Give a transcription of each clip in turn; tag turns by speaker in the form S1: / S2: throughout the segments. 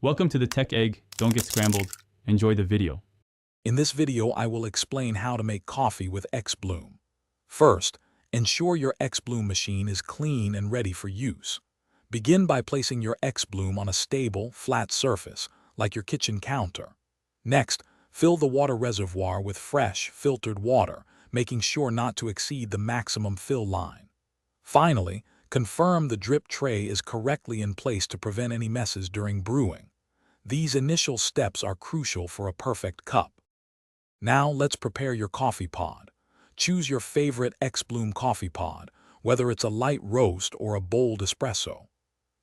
S1: Welcome to the Tech Egg. Don't get scrambled. Enjoy the video.
S2: In this video, I will explain how to make coffee with Xbloom. First, ensure your Xbloom machine is clean and ready for use. Begin by placing your Xbloom on a stable, flat surface, like your kitchen counter. Next, fill the water reservoir with fresh, filtered water, making sure not to exceed the maximum fill line. Finally, confirm the drip tray is correctly in place to prevent any messes during brewing. These initial steps are crucial for a perfect cup. Now let's prepare your coffee pod. Choose your favorite Xbloom coffee pod, whether it's a light roast or a bold espresso.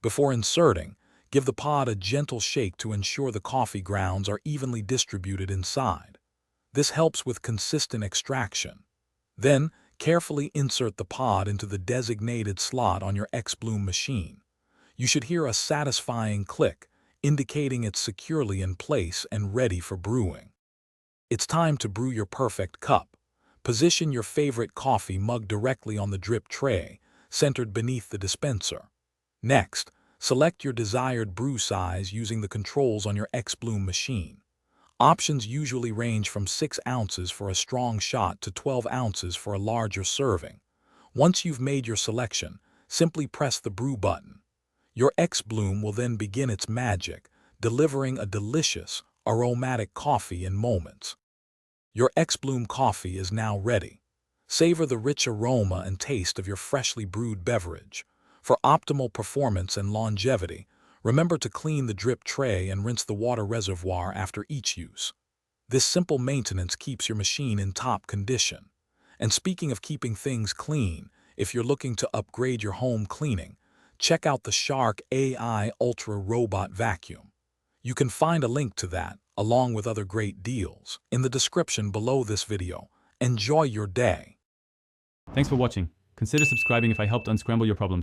S2: Before inserting, give the pod a gentle shake to ensure the coffee grounds are evenly distributed inside. This helps with consistent extraction. Then, carefully insert the pod into the designated slot on your Xbloom machine. You should hear a satisfying click, indicating it's securely in place and ready for brewing. It's time to brew your perfect cup. Position your favorite coffee mug directly on the drip tray, centered beneath the dispenser. Next, select your desired brew size using the controls on your Xbloom machine. Options usually range from 6 ounces for a strong shot to 12 ounces for a larger serving. Once you've made your selection, simply press the brew button. Your Xbloom will then begin its magic, delivering a delicious, aromatic coffee in moments. Your Xbloom coffee is now ready. Savor the rich aroma and taste of your freshly brewed beverage. For optimal performance and longevity, remember to clean the drip tray and rinse the water reservoir after each use. This simple maintenance keeps your machine in top condition. And speaking of keeping things clean, if you're looking to upgrade your home cleaning, check out the Shark AI Ultra Robot Vacuum. You can find a link to that, along with other great deals, in the description below this video. Enjoy your day.
S1: Thanks for watching. Consider subscribing if I helped unscramble your problems.